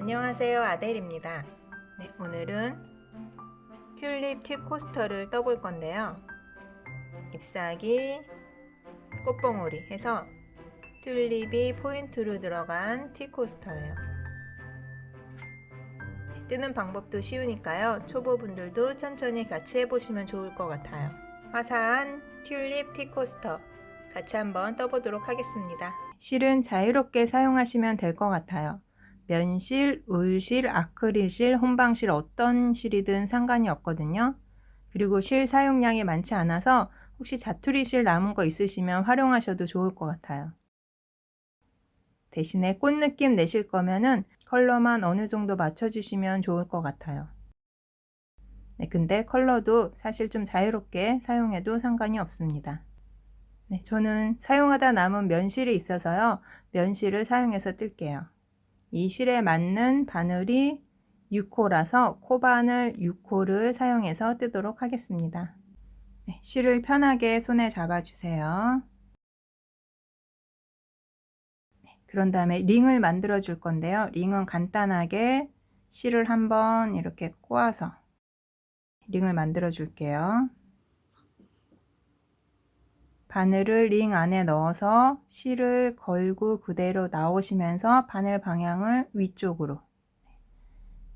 안녕하세요, 아델입니다. 네, 오늘은 튤립 티 코스터를 떠볼 건데요. 잎사귀, 꽃봉오리 해서 튤립이 포인트로 들어간 티 코스터예요. 네, 뜨는 방법도 쉬우니까요. 초보분들도 천천히 같이 해보시면 좋을 것 같아요. 화사한 튤립 티 코스터 같이 한번 떠보도록 하겠습니다. 실은 자유롭게 사용하시면 될 것 같아요. 면실, 울실, 아크릴실, 혼방실 어떤 실이든 상관이 없거든요. 그리고 실 사용량이 많지 않아서 혹시 자투리실 남은 거 있으시면 활용하셔도 좋을 것 같아요. 대신에 꽃 느낌 내실 거면은 컬러만 어느 정도 맞춰주시면 좋을 것 같아요. 네, 근데 컬러도 사실 좀 자유롭게 사용해도 상관이 없습니다. 네, 저는 사용하다 남은 면실이 있어서요. 면실을 사용해서 뜰게요. 이 실에 맞는 바늘이 6호라서 코바늘 6호를 사용해서 뜨도록 하겠습니다. 네, 실을 편하게 손에 잡아주세요. 네, 그런 다음에 링을 만들어 줄 건데요. 링은 간단하게 실을 한번 이렇게 꼬아서 링을 만들어 줄게요. 바늘을 링 안에 넣어서 실을 걸고 그대로 나오시면서 바늘 방향을 위쪽으로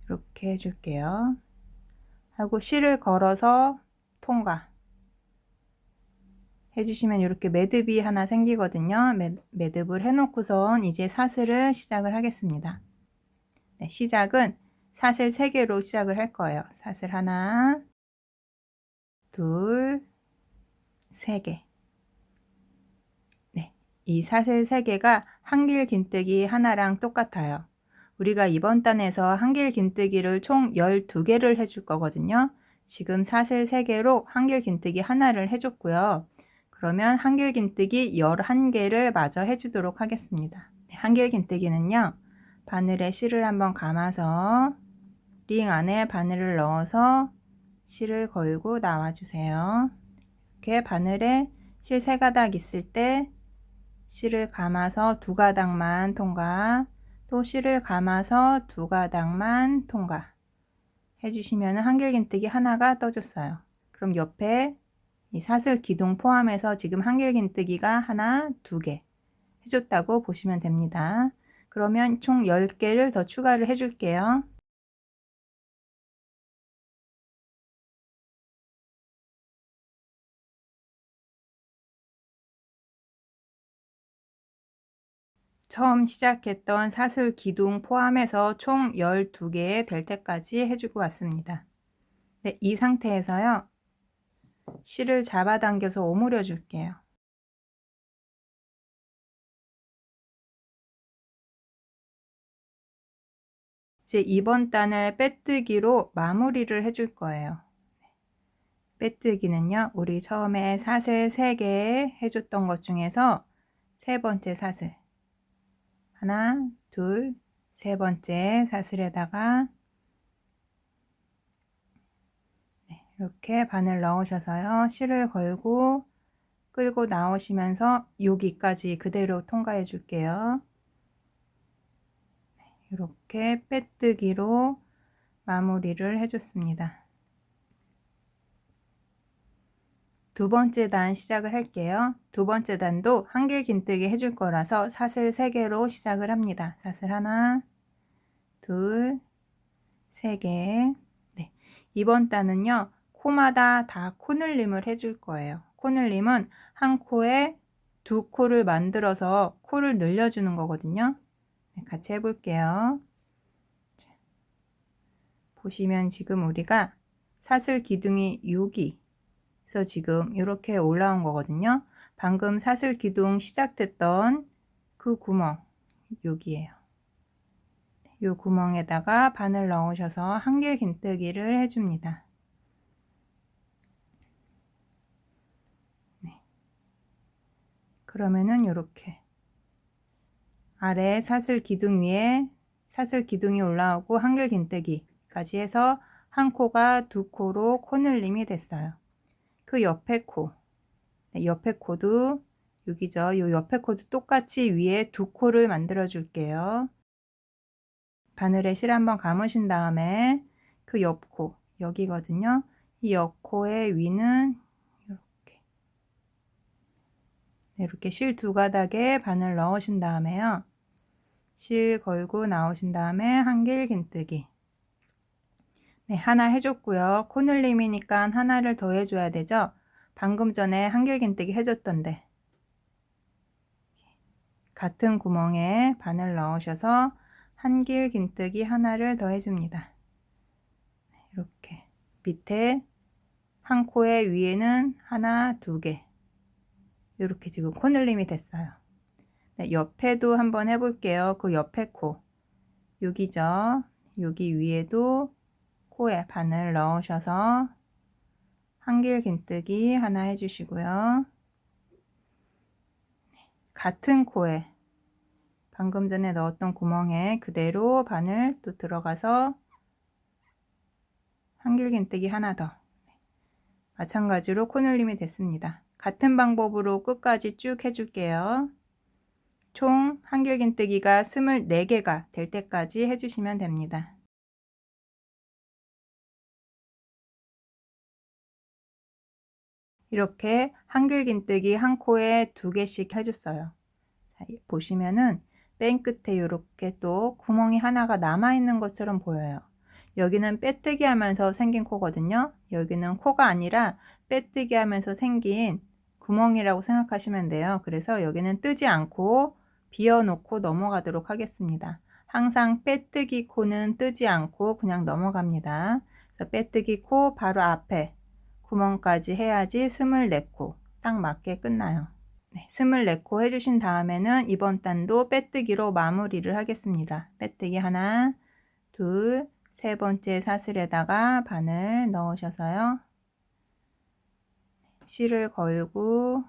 이렇게 해줄게요. 하고 실을 걸어서 통과 해주시면 이렇게 매듭이 하나 생기거든요. 매듭을 해놓고선 이제 사슬을 시작을 하겠습니다. 네, 시작은 사슬 3개로 시작을 할 거예요. 사슬 하나, 둘, 3개. 네, 이 사슬 3개가 한길 긴뜨기 하나랑 똑같아요. 우리가 이번 단에서 한길 긴뜨기를 총 12개를 해줄 거거든요. 지금 사슬 3개로 한길 긴뜨기 하나를 해줬고요. 그러면 한길 긴뜨기 11개를 마저 해주도록 하겠습니다. 한길 긴뜨기는요. 바늘에 실을 한번 감아서 링 안에 바늘을 넣어서 실을 걸고 나와주세요. 이렇게 바늘에 실 3가닥 있을 때 실을 감아서 2가닥만 통과, 또 실을 감아서 2가닥만 통과 해주시면 한길긴뜨기 하나가 떠줬어요. 그럼 옆에 이 사슬 기둥 포함해서 지금 한길긴뜨기가 하나, 2개 해줬다고 보시면 됩니다. 그러면 총 10개를 더 추가를 해줄게요. 처음 시작했던 사슬 기둥 포함해서 총 12개 될 때까지 해주고 왔습니다. 네, 이 상태에서요. 실을 잡아당겨서 오므려 줄게요. 이제 이번 단을 빼뜨기로 마무리를 해줄 거예요. 빼뜨기는요, 우리 처음에 사슬 3개 해줬던 것 중에서 3번째 사슬. 하나, 둘, 3번째 사슬에다가 이렇게 바늘 넣으셔서요, 실을 걸고 끌고 나오시면서 여기까지 그대로 통과해 줄게요. 이렇게 빼뜨기로 마무리를 해줬습니다. 두 번째 단 시작을 할게요. 두 번째 단도 한길 긴뜨기 해줄 거라서 사슬 3개로 시작을 합니다. 사슬 하나, 둘, 3개. 네. 이번 단은요, 코마다 다 코늘림을 해줄 거예요. 코늘림은 한 코에 2코를 만들어서 코를 늘려주는 거거든요. 네, 같이 해볼게요. 보시면 지금 우리가 사슬 기둥이 여기 그래서 지금 이렇게 올라온 거거든요. 방금 사슬 기둥 시작됐던 그 구멍 여기에요. 이 구멍에다가 바늘 넣으셔서 한길 긴뜨기를 해줍니다. 네. 그러면은 이렇게 아래 사슬 기둥 위에 사슬 기둥이 올라오고 한길 긴뜨기까지 해서 한 코가 2코로 코늘림이 됐어요. 그 옆에 코, 네, 옆에 코도 여기죠. 이 옆에 코도 똑같이 위에 2코를 만들어 줄게요. 바늘에 실 한번 감으신 다음에 그 옆코, 여기거든요. 이 옆코의 위는 이렇게 실 두 가닥에 바늘 넣으신 다음에요. 실 걸고 나오신 다음에 한길 긴뜨기. 네, 하나 해줬고요. 코늘림이니까 하나를 더 해줘야 되죠. 방금 전에 한길 긴뜨기 해줬던데 같은 구멍에 바늘 넣으셔서 한길 긴뜨기 하나를 더 해줍니다. 이렇게 밑에 한 코의 위에는 하나, 두 개. 이렇게 지금 코늘림이 됐어요. 네, 옆에도 한번 해볼게요. 그 옆에 코 여기죠. 여기 위에도 코에 바늘 넣으셔서 한길 긴뜨기 하나 해주시고요. 같은 코에 방금 전에 넣었던 구멍에 그대로 바늘 또 들어가서 한길 긴뜨기 하나 더. 마찬가지로 코늘림이 됐습니다. 같은 방법으로 끝까지 쭉 해줄게요. 총 한길 긴뜨기가 24개가 될 때까지 해주시면 됩니다. 이렇게 한길 긴뜨기 한 코에 2개씩 해줬어요. 자, 보시면은 맨 끝에 이렇게 또 구멍이 하나가 남아 있는 것처럼 보여요. 여기는 빼뜨기 하면서 생긴 코거든요. 여기는 코가 아니라 빼뜨기 하면서 생긴 구멍이라고 생각하시면 돼요. 그래서 여기는 뜨지 않고 비워 놓고 넘어가도록 하겠습니다. 항상 빼뜨기 코는 뜨지 않고 그냥 넘어갑니다. 그래서 빼뜨기 코 바로 앞에 구멍까지 해야지 24코 딱 맞게 끝나요. 네, 24코 해주신 다음에는 이번 단도 빼뜨기로 마무리를 하겠습니다. 빼뜨기 하나, 둘, 세 번째 사슬에다가 바늘 넣으셔서요. 실을 걸고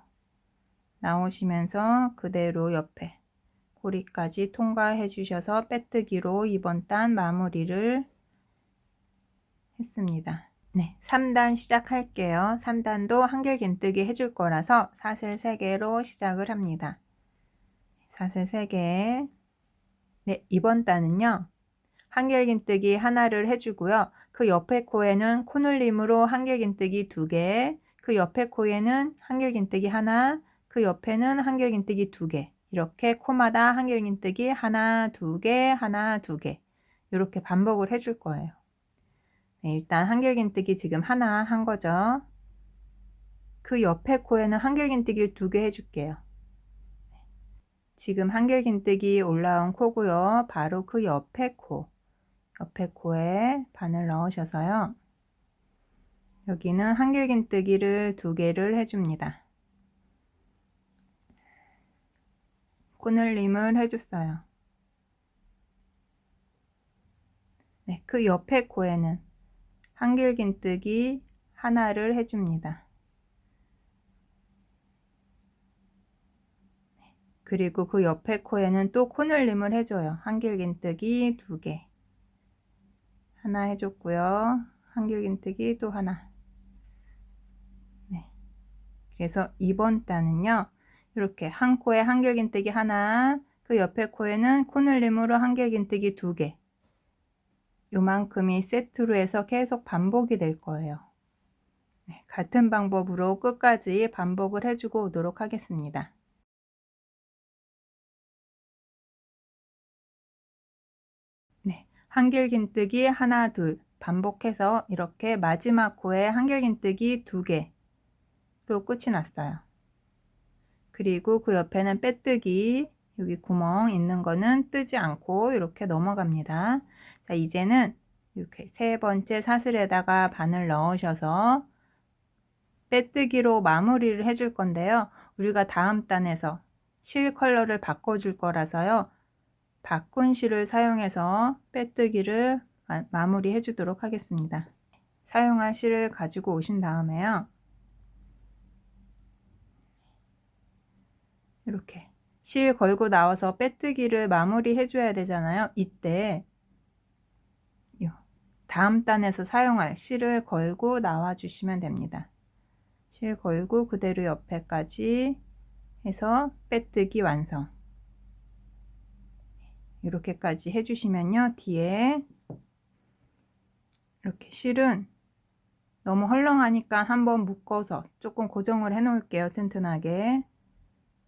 나오시면서 그대로 옆에 고리까지 통과해 주셔서 빼뜨기로 이번 단 마무리를 했습니다. 네, 3단 시작할게요. 3단도 한길 긴뜨기 해줄 거라서 사슬 3개로 시작을 합니다. 사슬 3개. 네, 이번 단은요. 한길 긴뜨기 하나를 해주고요. 그 옆에 코에는 코늘림으로 한길 긴뜨기 2개, 그 옆에 코에는 한길 긴뜨기 하나, 그 옆에는 한길 긴뜨기 2개. 이렇게 코마다 한길 긴뜨기 하나, 2개, 하나, 2개. 이렇게 반복을 해줄 거예요. 네, 일단 한길 긴뜨기 지금 하나 한 거죠. 그 옆에 코에는 한길 긴뜨기를 2개 해줄게요. 지금 한길 긴뜨기 올라온 코고요. 바로 그 옆에 코에 바늘 넣으셔서요. 여기는 한길 긴뜨기를 2개를 해줍니다. 코늘림을 해줬어요. 네, 그 옆에 코에는 한길 긴뜨기 하나를 해줍니다. 그리고 그 옆에 코에는 또 코늘림을 해줘요. 한길 긴뜨기 2개. 하나 해줬고요. 한길 긴뜨기 또 하나. 네. 그래서 이번 단은요. 이렇게 한 코에 한길 긴뜨기 하나, 그 옆에 코에는 코늘림으로 한길 긴뜨기 2개. 요만큼이 세트로 해서 계속 반복이 될 거예요. 네, 같은 방법으로 끝까지 반복을 해주고 오도록 하겠습니다. 네, 한길 긴뜨기 하나, 둘 반복해서 이렇게 마지막 코에 한길 긴뜨기 2개로 끝이 났어요. 그리고 그 옆에는 빼뜨기, 여기 구멍 있는 거는 뜨지 않고 이렇게 넘어갑니다. 자, 이제는 이렇게 세 번째 사슬에다가 바늘 넣으셔서 빼뜨기로 마무리를 해줄 건데요. 우리가 다음 단에서 실 컬러를 바꿔줄 거라서요. 바꾼 실을 사용해서 빼뜨기를 마무리 해주도록 하겠습니다. 사용한 실을 가지고 오신 다음에요. 이렇게 실 걸고 나와서 빼뜨기를 마무리 해줘야 되잖아요. 이때 다음 단에서 사용할 실을 걸고 나와 주시면 됩니다. 실 걸고 그대로 옆에까지 해서 빼뜨기 완성. 이렇게까지 해주시면요. 뒤에 이렇게 실은 너무 헐렁하니까 한번 묶어서 조금 고정을 해 놓을게요. 튼튼하게.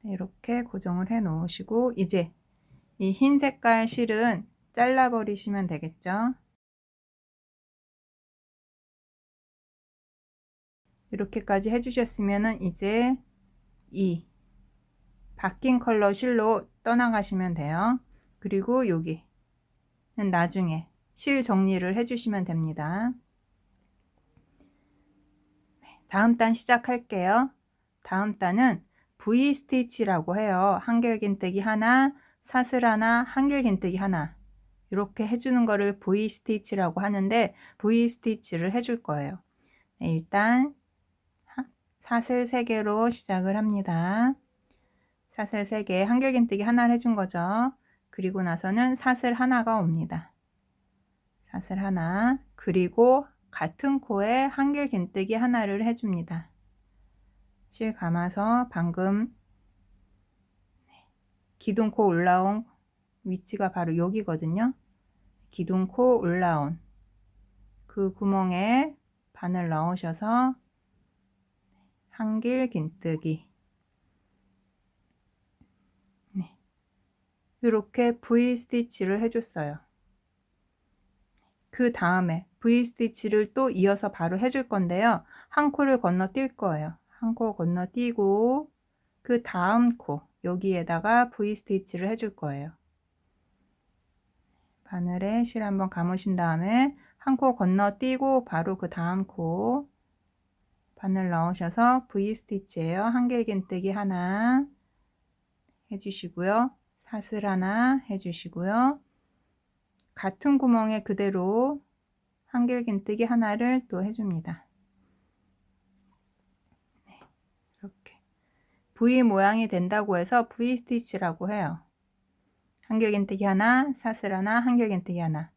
이렇게 고정을 해 놓으시고 이제 이 흰 색깔 실은 잘라 버리시면 되겠죠. 이렇게까지 해주셨으면 이제 이 바뀐 컬러 실로 떠나가시면 돼요. 그리고 여기는 나중에 실 정리를 해주시면 됩니다. 다음 단 시작할게요. 다음 단은 V 스티치라고 해요. 한길긴뜨기 하나, 사슬 하나, 한길긴뜨기 하나 이렇게 해주는 거를 V 스티치라고 하는데 V 스티치를 해줄 거예요. 네, 일단 사슬 3개로 시작을 합니다. 사슬 3개, 한길긴뜨기 하나를 해준 거죠. 그리고 나서는 사슬 하나가 옵니다. 사슬 하나, 그리고 같은 코에 한길긴뜨기 하나를 해줍니다. 실 감아서 방금 기둥코 올라온 위치가 바로 여기거든요. 기둥코 올라온 그 구멍에 바늘 넣으셔서 한길긴뜨기 이렇게 V 스티치를 해줬어요. 그 다음에 V 스티치를 또 이어서 바로 해줄 건데요. 한 코를 건너뛸 거예요. 한 코 건너뛰고 그 다음 코 여기에다가 V 스티치를 해줄 거예요. 바늘에 실 한번 감으신 다음에 한 코 건너뛰고 바로 그 다음 코 바늘 넣으셔서 V 스티치예요. 한길긴뜨기 하나 해주시고요. 사슬 하나 해주시고요. 같은 구멍에 그대로 한길긴뜨기 하나를 또 해줍니다. 네, 이렇게 V 모양이 된다고 해서 V 스티치라고 해요. 한길긴뜨기 하나, 사슬 하나, 한길긴뜨기 하나.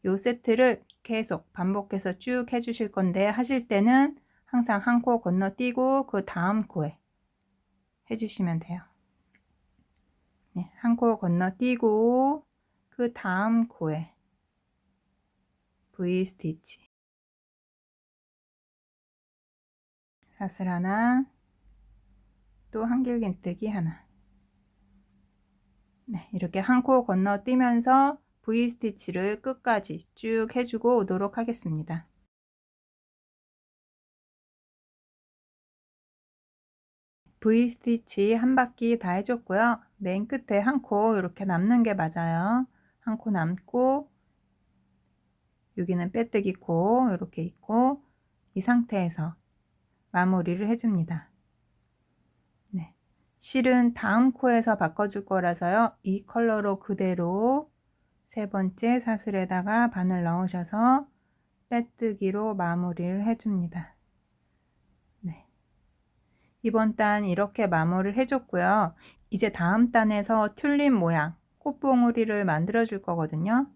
요 세트를 계속 반복해서 쭉 해주실 건데 하실 때는 항상 한 코 건너뛰고 그 다음 코에 해주시면 돼요. 네, 한 코 건너뛰고 그 다음 코에 V 스티치 사슬 하나 또 한길긴뜨기 하나. 네, 이렇게 한 코 건너뛰면서 V 스티치를 끝까지 쭉 해주고 오도록 하겠습니다. V 스티치 한 바퀴 다 해줬고요. 맨 끝에 한 코 이렇게 남는 게 맞아요. 한 코 남고 여기는 빼뜨기 코 이렇게 있고 이 상태에서 마무리를 해줍니다. 네, 실은 다음 코에서 바꿔줄 거라서요. 이 컬러로 그대로 세 번째 사슬에다가 바늘 넣으셔서 빼뜨기로 마무리를 해줍니다. 네, 이번 단 이렇게 마무리를 해줬고요. 이제 다음 단에서 튤립 모양 꽃봉우리를 만들어 줄 거거든요.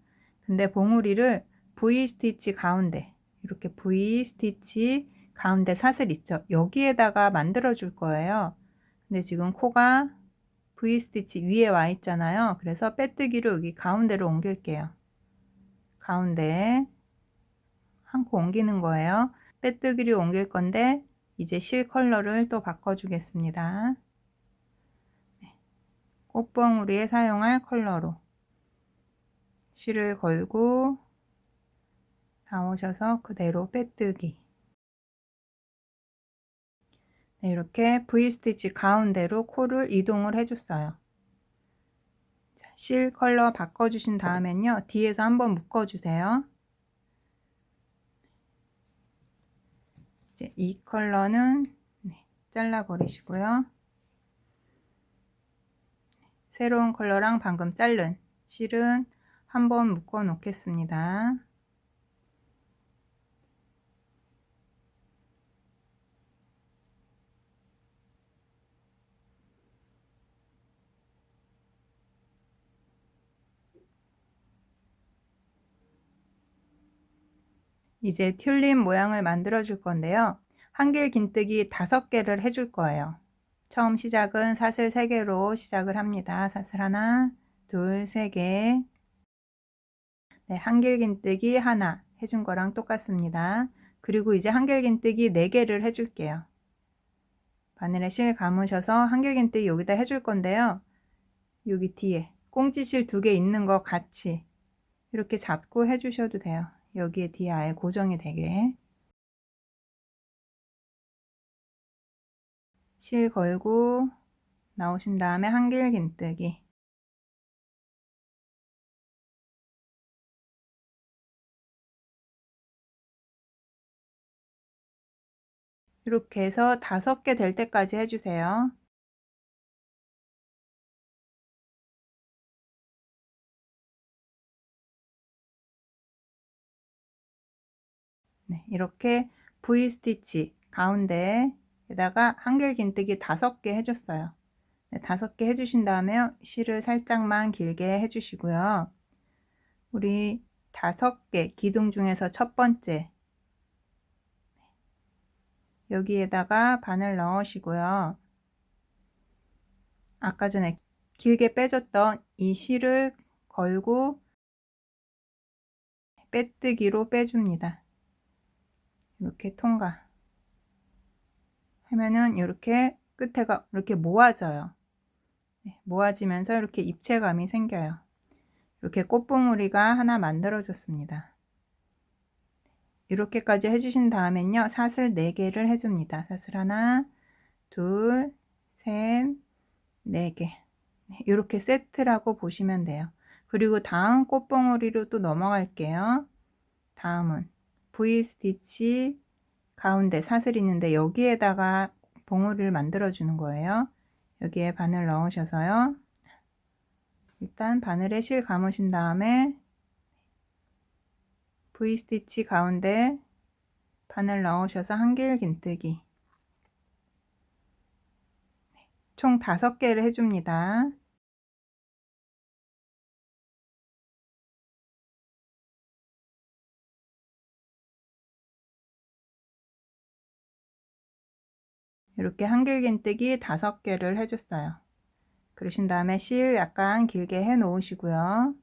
근데 봉우리를 V 스티치 가운데 이렇게 V 스티치 가운데 사슬 있죠. 여기에다가 만들어 줄 거예요. 근데 지금 코가 V 스티치 위에 와 있잖아요. 그래서 빼뜨기로 여기 가운데로 옮길게요. 가운데 한 코 옮기는 거예요. 빼뜨기로 옮길 건데 이제 실 컬러를 또 바꿔주겠습니다. 꽃봉우리에 사용할 컬러로 실을 걸고 나오셔서 그대로 빼뜨기. 네, 이렇게 V 스티치 가운데로 코를 이동을 해줬어요. 자, 실 컬러 바꿔주신 다음엔요. 뒤에서 한번 묶어주세요. 이제 이 컬러는 잘라 버리시고요. 새로운 컬러랑 방금 자른 실은 한번 묶어 놓겠습니다. 이제 튤립 모양을 만들어 줄 건데요. 한길긴뜨기 5개를 해줄 거예요. 처음 시작은 사슬 3개로 시작을 합니다. 사슬 하나, 둘, 세 개. 네, 한길긴뜨기 하나 해준 거랑 똑같습니다. 그리고 이제 한길긴뜨기 4개를 해줄게요. 바늘에 실 감으셔서 한길긴뜨기 여기다 해줄 건데요. 여기 뒤에 꽁지실 2개 있는 거 같이 이렇게 잡고 해주셔도 돼요. 여기에 뒤에 아예 고정이 되게. 실 걸고 나오신 다음에 한길긴뜨기. 이렇게 해서 5개 될 때까지 해주세요. 네, 이렇게 V스티치 가운데에다가 한길긴뜨기 5개 해줬어요. 네, 5개 해주신 다음에 실을 살짝만 길게 해주시고요. 우리 5개 기둥 중에서 첫 번째 여기에다가 바늘 넣으시고요. 아까 전에 길게 빼줬던 이 실을 걸고 빼뜨기로 빼줍니다. 이렇게 통과 하면은 이렇게 끝에가 이렇게 모아져요. 네, 모아지면서 이렇게 입체감이 생겨요. 이렇게 꽃봉오리가 하나 만들어졌습니다. 이렇게까지 해주신 다음엔요, 사슬 4개를 해줍니다. 사슬 하나, 둘, 셋, 4개. 이렇게 세트라고 보시면 돼요. 그리고 다음 꽃봉오리로 또 넘어갈게요. 다음은 V스티치 가운데 사슬이 있는데 여기에다가 봉오리를 만들어 주는 거예요. 여기에 바늘 넣으셔서요. 일단 바늘에 실 감으신 다음에 V스티치 가운데 바늘 넣으셔서 한길긴뜨기 총 5개를 해줍니다. 이렇게 한길긴뜨기 5개를 해줬어요. 그러신 다음에 실 약간 길게 해 놓으시고요.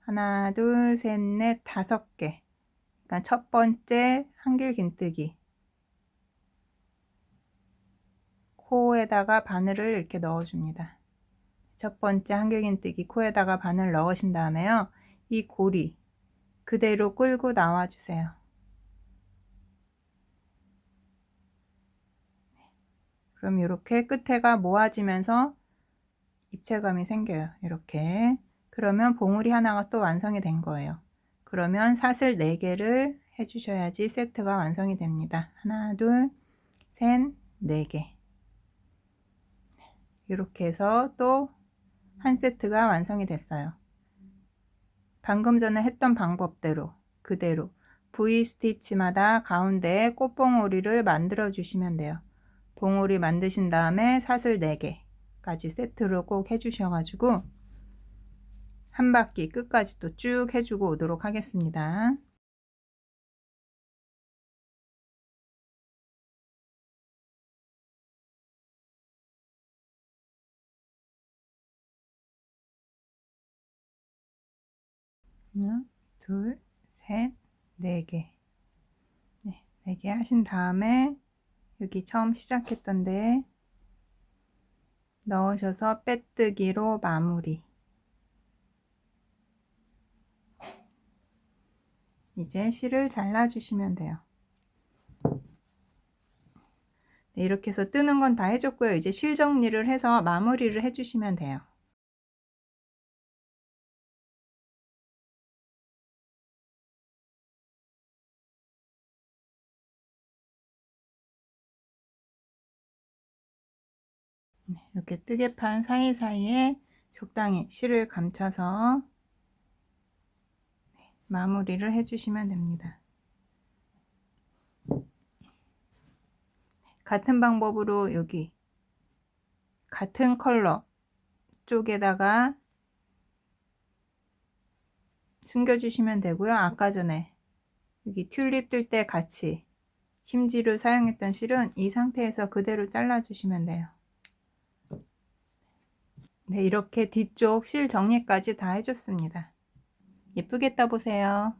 하나, 둘, 셋, 넷, 5개. 그러니까 첫 번째 한길긴뜨기 코에다가 바늘을 이렇게 넣어줍니다. 첫 번째 한길긴뜨기 코에다가 바늘 넣으신 다음에요. 이 고리 그대로 끌고 나와주세요. 그럼 이렇게 끝에가 모아지면서 입체감이 생겨요. 이렇게. 그러면 봉우리 하나가 또 완성이 된 거예요. 그러면 사슬 4개를 해주셔야지 세트가 완성이 됩니다. 하나, 둘, 셋, 4개. 이렇게 해서 또 한 세트가 완성이 됐어요. 방금 전에 했던 방법대로 그대로 V 스티치마다 가운데에 꽃봉오리를 만들어 주시면 돼요. 봉오리 만드신 다음에 사슬 4개까지 세트로 꼭 해주셔가지고 한 바퀴 끝까지 또 쭉 해주고 오도록 하겠습니다. 하나, 둘, 셋, 4개. 네, 4개 하신 다음에 여기 처음 시작했던 데 넣으셔서 빼뜨기로 마무리. 이제 실을 잘라 주시면 돼요. 네, 이렇게 해서 뜨는 건 다 해줬고요. 이제 실 정리를 해서 마무리를 해주시면 돼요. 네, 이렇게 뜨개판 사이사이에 적당히 실을 감춰서 마무리를 해주시면 됩니다. 같은 방법으로 여기 같은 컬러 쪽에다가 숨겨주시면 되고요. 아까 전에 여기 튤립 뜰 때 같이 심지를 사용했던 실은 이 상태에서 그대로 잘라주시면 돼요. 네, 이렇게 뒤쪽 실 정리까지 다 해줬습니다. 예쁘게 떠보세요.